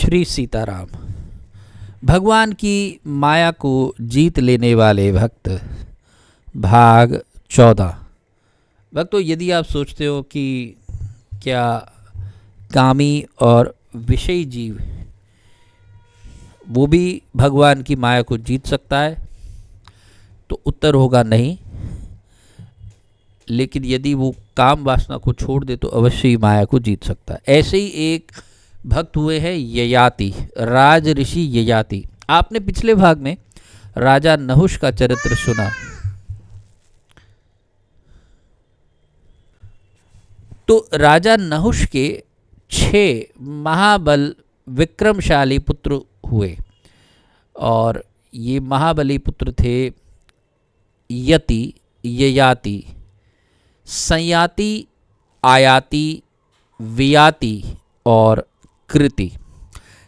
श्री सीताराम। भगवान की माया को जीत लेने वाले भक्त, भाग 14। भक्तों, यदि आप सोचते हो कि क्या कामी और विषयी जीव वो भी भगवान की माया को जीत सकता है, तो उत्तर होगा नहीं। लेकिन यदि वो काम वासना को छोड़ दे तो अवश्य ही माया को जीत सकता है। ऐसे ही एक भक्त हुए हैं ययाति, राज ऋषि ययाति। आपने पिछले भाग में राजा नहुष का चरित्र सुना। तो राजा नहुष के 6 महाबल विक्रमशाली पुत्र हुए, और ये महाबली पुत्र थे यति, ययाति, संयाति, आयाति, वियाति और कृति।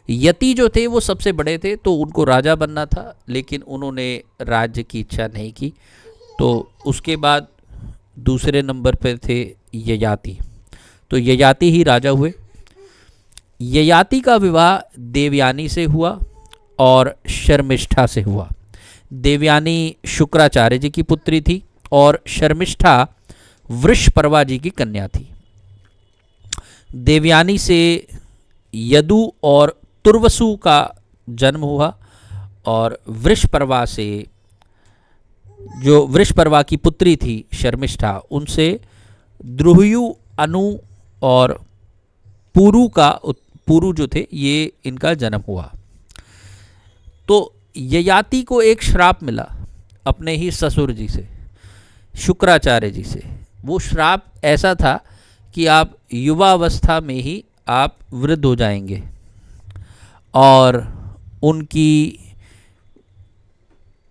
यति जो थे वो सबसे बड़े थे, तो उनको राजा बनना था, लेकिन उन्होंने राज्य की इच्छा नहीं की। तो उसके बाद दूसरे नंबर पर थे ययाति, तो ययाति ही राजा हुए। ययाति का विवाह देवयानी से हुआ और शर्मिष्ठा से हुआ। देवयानी शुक्राचार्य जी की पुत्री थी और शर्मिष्ठा वृषपर्वा जी की कन्या थी। देवयानी से यदु और तुर्वसु का जन्म हुआ, और वृषपर्वा से, जो वृषपर्वा की पुत्री थी शर्मिष्ठा, उनसे द्रुहयु, अनु और पुरु जो थे, ये इनका जन्म हुआ। तो ययाति को एक श्राप मिला अपने ही ससुर जी से, शुक्राचार्य जी से। वो श्राप ऐसा था कि आप युवावस्था में ही आप वृद्ध हो जाएंगे, और उनकी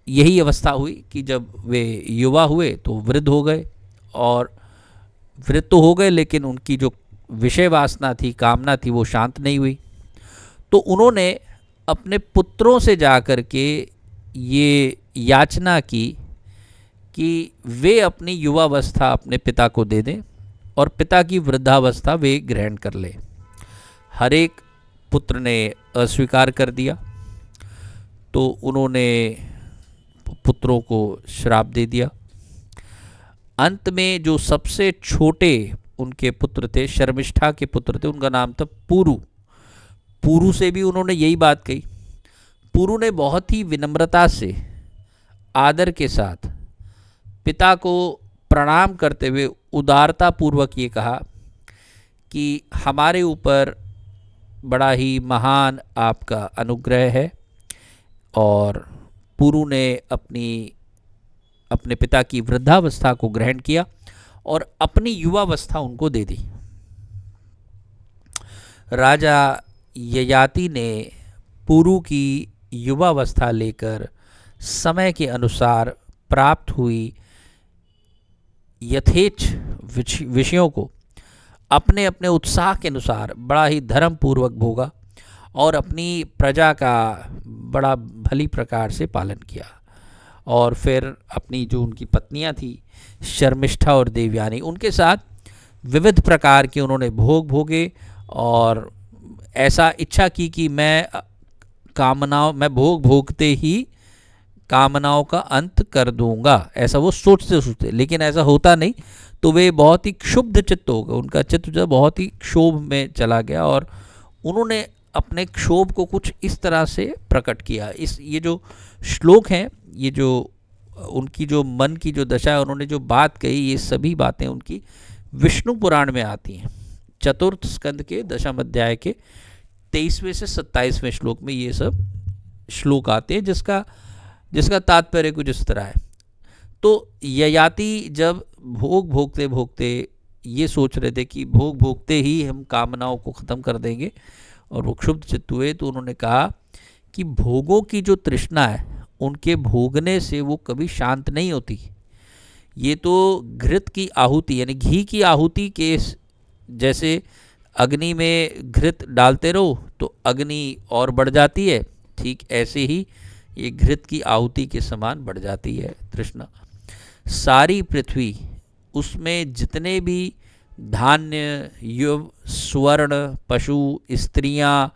यही अवस्था हुई कि जब वे युवा हुए तो वृद्ध हो गए, और वृद्ध तो हो गए लेकिन उनकी जो विषय वासना थी, कामना थी, वो शांत नहीं हुई। तो उन्होंने अपने पुत्रों से जाकर के ये याचना की कि वे अपनी युवावस्था अपने पिता को दे दें और पिता की वृद्धावस्था वे ग्रहण कर ले। हर एक पुत्र ने अस्वीकार कर दिया, तो उन्होंने पुत्रों को श्राप दे दिया। अंत में जो सबसे छोटे उनके पुत्र थे, शर्मिष्ठा के पुत्र थे, उनका नाम था पुरु। पुरु से भी उन्होंने यही बात कही। पुरु ने बहुत ही विनम्रता से, आदर के साथ पिता को प्रणाम करते हुए उदारता पूर्वक ये कहा कि हमारे ऊपर बड़ा ही महान आपका अनुग्रह है। और पुरु ने अपने पिता की वृद्धावस्था को ग्रहण किया और अपनी युवावस्था उनको दे दी। राजा ययाति ने पुरु की युवावस्था लेकर समय के अनुसार प्राप्त हुई यथेच्छ विषयों को अपने अपने उत्साह के अनुसार बड़ा ही धर्म पूर्वक भोगा, और अपनी प्रजा का बड़ा भली प्रकार से पालन किया। और फिर अपनी जो उनकी पत्नियां थी शर्मिष्ठा और देवयानी, उनके साथ विविध प्रकार के उन्होंने भोग भोगे, और ऐसा इच्छा की कि मैं भोग भोगते ही कामनाओं का अंत कर दूंगा। ऐसा वो सोचते, लेकिन ऐसा होता नहीं। तो वे बहुत ही क्षुब्ध चित्त हो गए, उनका चित्त जो बहुत ही क्षोभ में चला गया, और उन्होंने अपने क्षोभ को कुछ इस तरह से प्रकट किया। ये जो श्लोक हैं, ये जो उनकी जो मन की जो दशा है, उन्होंने जो बात कही, ये सभी बातें उनकी विष्णु पुराण में आती हैं। चतुर्थ स्कंद के 10वें अध्याय के 23वें से 27वें श्लोक में ये सब श्लोक आते हैं, जिसका तात्पर्य कुछ इस तरह है। तो ययाति जब भोग भोगते भोगते ये सोच रहे थे कि भोग भोगते ही हम कामनाओं को ख़त्म कर देंगे, और वो क्षुब्ध चित्त हुए, तो उन्होंने कहा कि भोगों की जो तृष्णा है, उनके भोगने से वो कभी शांत नहीं होती। ये तो घृत की आहुति, यानी घी की आहुति के जैसे अग्नि में घृत डालते रहो तो अग्नि और बढ़ जाती है, ठीक ऐसे ही ये घृत की आहुति के समान बढ़ जाती है तृष्णा। सारी पृथ्वी, उसमें जितने भी धान्य, युव, स्वर्ण, पशु, स्त्रियां,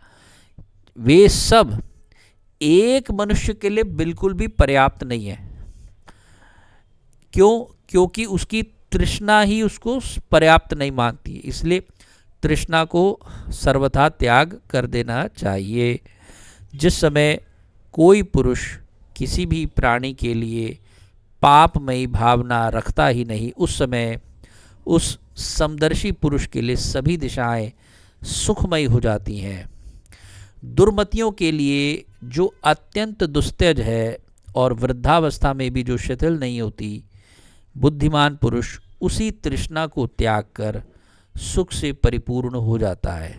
वे सब एक मनुष्य के लिए बिल्कुल भी पर्याप्त नहीं है। क्यों? क्योंकि उसकी तृष्णा ही उसको पर्याप्त नहीं मानती है। इसलिए तृष्णा को सर्वथा त्याग कर देना चाहिए। जिस समय कोई पुरुष किसी भी प्राणी के लिए पापमयी भावना रखता ही नहीं, उस समय उस समदर्शी पुरुष के लिए सभी दिशाएं सुखमयी हो जाती हैं। दुर्मतियों के लिए जो अत्यंत दुस्तेज है और वृद्धावस्था में भी जो शिथिल नहीं होती, बुद्धिमान पुरुष उसी तृष्णा को त्याग कर सुख से परिपूर्ण हो जाता है।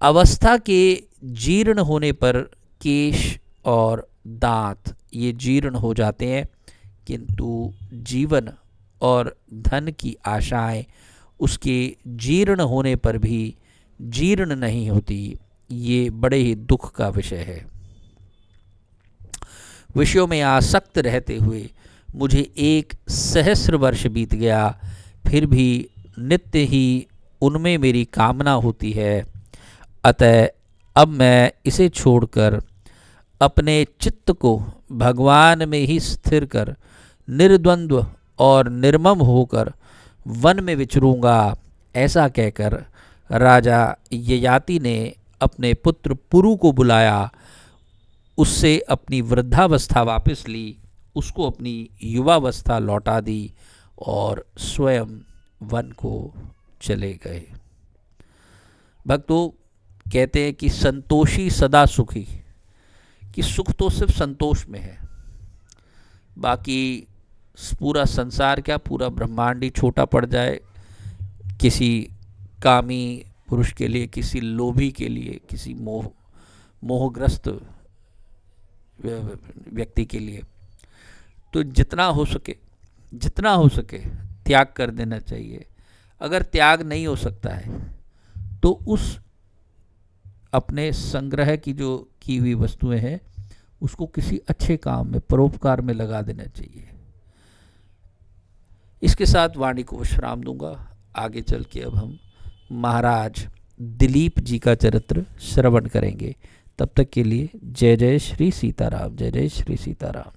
अवस्था के जीर्ण होने पर केश और दांत ये जीर्ण हो जाते हैं, किंतु जीवन और धन की आशाएं उसके जीर्ण होने पर भी जीर्ण नहीं होती। ये बड़े ही दुख का विषय है। विषयों में आसक्त रहते हुए मुझे 1,000,000 वर्ष बीत गया, फिर भी नित्य ही उनमें मेरी कामना होती है। अतः अब मैं इसे छोड़कर अपने चित्त को भगवान में ही स्थिर कर निर्द्वंद्व और निर्मम होकर वन में विचरूंगा। ऐसा कहकर राजा ययाति ने अपने पुत्र पुरु को बुलाया, उससे अपनी वृद्धावस्था वापस ली, उसको अपनी युवावस्था लौटा दी और स्वयं वन को चले गए। भक्तों, कहते हैं कि संतोषी सदा सुखी, कि सुख तो सिर्फ संतोष में है, बाकी पूरा संसार क्या, पूरा ब्रह्मांड ही छोटा पड़ जाए किसी कामी पुरुष के लिए, किसी लोभी के लिए, किसी मोहग्रस्त व्यक्ति के लिए, तो जितना हो सके त्याग कर देना चाहिए। अगर त्याग नहीं हो सकता है तो उस अपने संग्रह की जो की हुई वस्तुएं हैं उसको किसी अच्छे काम में, परोपकार में लगा देना चाहिए। इसके साथ वाणी को विश्राम दूंगा। आगे चल के अब हम महाराज दिलीप जी का चरित्र श्रवण करेंगे। तब तक के लिए जय जय श्री सीताराम, जय जय श्री सीताराम।